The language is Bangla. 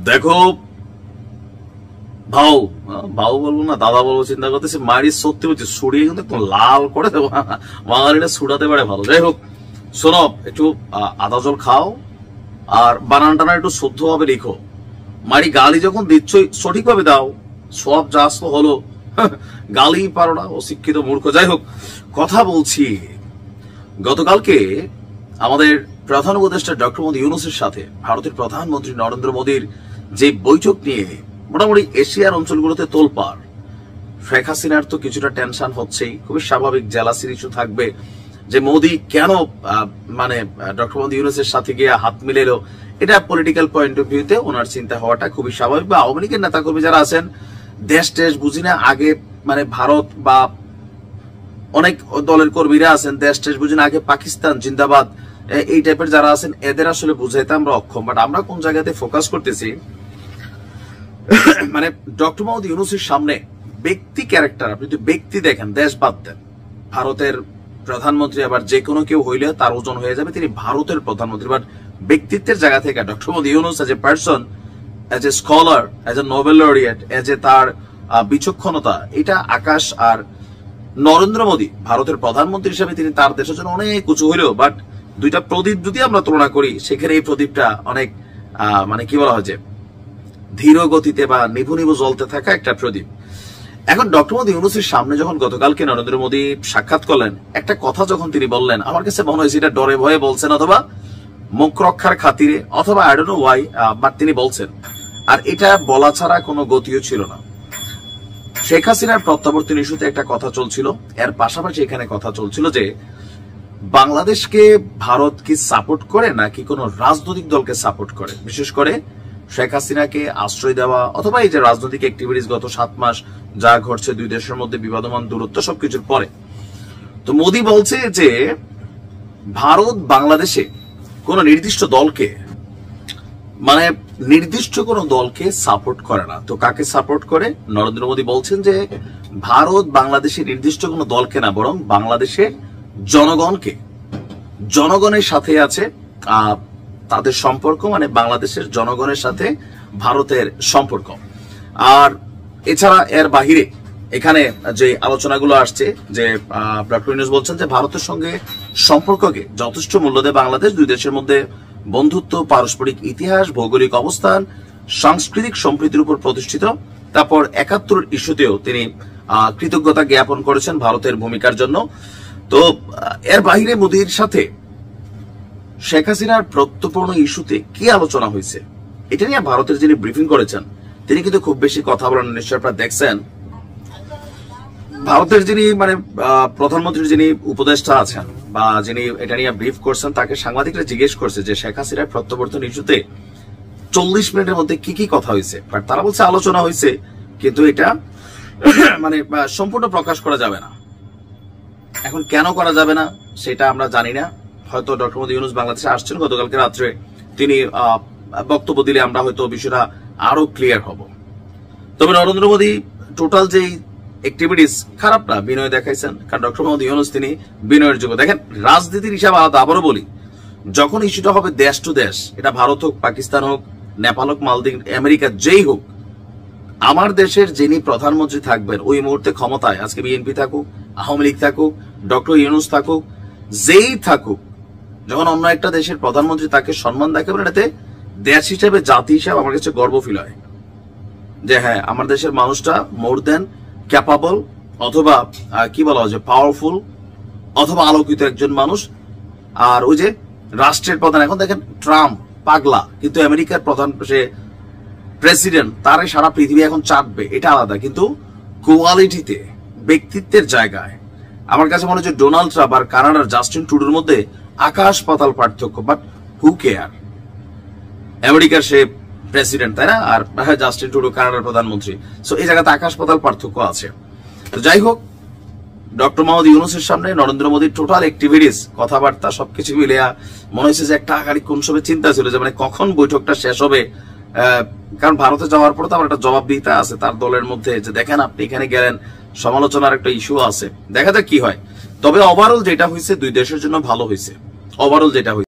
দেখো ভাও ভাও বলবো না দাদা বলবো, চিন্তা করতেছি মারি সত্যি বলছি ছড়িয়ে কিন্তু একটু লাল করে দেবো, বাঙালিটা ছুটাতে পারে ভালো। যাই হোক শোনো, একটু আদা জল খাও আর বানান টানা একটু শুদ্ধ ভাবে লিখো। মারি গালি যখন দিচ্ছ সঠিকভাবে দাও, সব যা আসলো হলো, গালি পারো না, অশিক্ষিত মূর্খ। যাই হোক কথা বলছি, গতকালকে আমাদের প্রধান উপদেষ্টা ডক্টর মোহাম্মদ ইউনূসের সাথে ভারতের প্রধানমন্ত্রী নরেন্দ্র মোদীর যে বৈঠক নিয়ে মোটামুটি এশিয়ার অঞ্চলগুলোতে তোলপাড়। শেখ হাসিনার তো কিছুটা টেনশন হচ্ছেই, খুবই স্বাভাবিক, জেলাসির ইস্যু থাকবে যে মোদী কেন মানে ডক্টর মোহাম্মদ ইউনূসের সাথে গিয়ে হাত মিলেলো। এটা পলিটিক্যাল পয়েন্ট অফ ভিউতে ওনার চিন্তা হওয়াটা খুবই স্বাভাবিক। বা আওয়ামী লীগের নেতাকর্মী যারা আছেন, দেশ টেশ বুঝি না, আগে মানে ভারত বা অনেক দলের কর্মীরা আছেন দেশ টেশ বুঝি না, আগে পাকিস্তান জিন্দাবাদ, এই টাইপের যারা আছেন এদের আসলে বুঝাইতে আমরা অক্ষম। বাট আমরা কোন জায়গাতে ফোকাস করতেছি, মানে ডক্টর মোহাম্মদ ইউনূসের সামনে ব্যক্তি ক্যারেক্টার, আপনি যদি ব্যক্তি দেখেন, দেশ বাদ দেন, ভারতের প্রধানমন্ত্রী আবার যে কোনো কেউ হইলে তার ওজন হয়ে যাবে, তিনি ভারতের প্রধানমন্ত্রী। বাট ব্যক্তিত্বের জায়গা থেকে doctor Mohammad Yunus as a person, as a scholar, as a Nobel laureate, as a তার বিচক্ষণতা, এটা আকাশ। আর নরেন্দ্র মোদী ভারতের প্রধানমন্ত্রী হিসেবে তিনি তার দেশের জন্য অনেক উঁচু হইলেও, বাট দুইটা প্রদীপ যদি আমরা তুলনা করি, সেখানে এই প্রদীপটা অনেক মানে কি বলা হয় যে ধীর গতিতে বা নিভু নিভু জ্বলতে থাকা একটা প্রদীপ। এখন ডক্টর মোহাম্মদ ইউনূসের সামনে যখন গতকালকে নরেন্দ্র মোদী সাক্ষাৎ করলেন, একটা কথা যখন তিনি বললেন, আমার কাছে মনে হয়েছে এটা ডরে ভয়ে বলছেন, অথবা মুখ রক্ষার খাতিরে, অথবা I don't know Y, but তিনি বলছেন। আর এটা বলা ছাড়া কোনো গতিও ছিল না। শেখ হাসিনার প্রত্যাবর্তন ইস্যুতে একটা কথা চলছিল, এর পাশাপাশি এখানে কথা চলছিল যে বাংলাদেশকে ভারত কি সাপোর্ট করে নাকি কোন রাজনৈতিক দলকে সাপোর্ট করে, বিশেষ করে শেখ হাসিনাকে আশ্রয় দেওয়া, অথবা এই যে রাজনৈতিক অ্যাক্টিভিটিস গত 7 মাস যা ঘটছে দুই দেশের মধ্যে, বিবাদমান দূরত্ব, সবকিছুর পরে। তো মোদী বলছে যে ভারত বাংলাদেশে কোন নির্দিষ্ট দলকে, মানে নির্দিষ্ট কোন দলকে সাপোর্ট করে না। তো কাকে সাপোর্ট করে? নরেন্দ্র মোদী বলছেন যে ভারত বাংলাদেশে নির্দিষ্ট কোন দলকে না, বরং বাংলাদেশের জনগণকে, জনগণের সাথে আছে তাদের সম্পর্ক, মানে বাংলাদেশের জনগণের সাথে ভারতের সম্পর্ক। আর এছাড়া এর বাহিরে এখানে যে আলোচনাগুলো আসছে, যে ডক্টর ইউনূস বলছেন যে ভারতের সঙ্গে সম্পর্ককে যথেষ্ট মূল্য দেয় বাংলাদেশ, দুই দেশের মধ্যে বন্ধুত্ব, পারস্পরিক ইতিহাস, ভৌগোলিক অবস্থান, সাংস্কৃতিক সম্প্রীতির উপর প্রতিষ্ঠিত। তারপর ৭১ ইস্যুতেও তিনি কৃতজ্ঞতা জ্ঞাপন করেছেন ভারতের ভূমিকার জন্য। তো এর বাইরে মোদীর সাথে শেখ হাসিনার প্রত্যর্পণ ইস্যুতে কি আলোচনা হয়েছে, এটা নিয়ে ভারতের যিনি ব্রিফিং করেছেন তিনি কিন্তু খুব বেশি কথা বলেন, নিশ্চয় আপনারা দেখছেন। ভারতের যিনি মানে প্রধানমন্ত্রীর যিনি উপদেষ্টা আছেন বা যিনি এটা নিয়ে ব্রিফ করছেন, তাকে সাংবাদিকরা জিজ্ঞেস করছে যে শেখ হাসিনার প্রত্যাবর্তন ইস্যুতে 40 মিনিটের মধ্যে কি কি কথা হয়েছে। বাট তারা বলছে আলোচনা হয়েছে, কিন্তু এটা মানে সম্পূর্ণ প্রকাশ করা যাবে না। এখন কেন করা যাবে না সেটা আমরা জানি না। হয়তো ডক্টর মোহাম্মদ ইউনূস বাংলাদেশে আসছেন গতকালকে রাত্রে, তিনি বক্তব্য দিলে আমরা হয়তো বিষয়টা আরো ক্লিয়ার হব। তবে নরেন্দ্র মোদী টোটাল যেই অ্যাক্টিভিটিস খারাপ না, বিনয় দেখাইছেন, কারণ ডক্টর মোহাম্মদ ইউনূস তিনি বিনয়ের যোগ্য। দেখেন রাজনীতির হিসাব আলাদা। আবারও বলি, যখন ইস্যুটা হবে দেশ টু দেশ, এটা ভারত হোক, পাকিস্তান হোক, নেপাল হোক, মালদ্বীপ, আমেরিকা, যেই হোক, আমার দেশের যিনি প্রধানমন্ত্রী থাকবেন ওই মুহূর্তে ক্ষমতায়, আজকে বিএনপি থাকুক, আওয়ামী লীগ থাকুক, ডক্টর ইউনূস থাকুক, যেই থাকুক, যখন অন্য একটা দেশের প্রধানমন্ত্রী তাকে সম্মান দেখাবেন, এটাতে দেশ হিসেবে, জাতি হিসেবে আমার কাছে গর্ব ফিল হয় যে হ্যাঁ, আমার দেশের মানুষটা মোর দেন ক্যাপাবল, অথবা কি বলা হয় যে পাওয়ারফুল, অথবা আলোকিত একজন মানুষ। আর ওই যে রাষ্ট্রের প্রধান, এখন দেখেন ট্রাম্প পাগলা, কিন্তু আমেরিকার প্রধান সে প্রেসিডেন্ট, তারে সারা পৃথিবী এখন চাটবে, এটা আলাদা। কিন্তু কোয়ালিটিতে, ব্যক্তিত্বের জায়গায় আমার কাছে মনে হচ্ছে ডোনাল্ড ট্রাম্প আর কানাডার জাস্টিন ট্রুডোর মধ্যে আকাশ পাতাল পার্থক্য। বাট হু কেয়ার, আমেরিকার সে প্রেসিডেন্ট, তাই না? আর জাস্টিন ট্রুডো কানাডার প্রধানমন্ত্রী। সো এই জায়গাতে আকাশ পাতাল পার্থক্য আছে। তো যাই হোক, ডক্টর মোহাম্মদ ইউনূসের সামনে নরেন্দ্র মোদীর টোটাল অ্যাক্টিভিটিস, কথাবার্তা, সবকিছু মিলে মনে হয়েছে যে একটা আগাড়ি কোন সময় চিন্তা ছিল যে মানে কখন বৈঠকটা শেষ হবে। কারণ ভারতে যাওয়ার পর তো আমার একটা জবাবদিহিতা আছে তার দলের মধ্যে, যে দেখেন আপনি এখানে গেলেন, সমালোচনার একটা ইস্যু আছে, দেখা যাক কি হয়। তবে ওভারঅল যেটা হয়েছে দুই দেশের জন্য ভালো হয়েছে, ওভারঅল যেটা হয়েছে।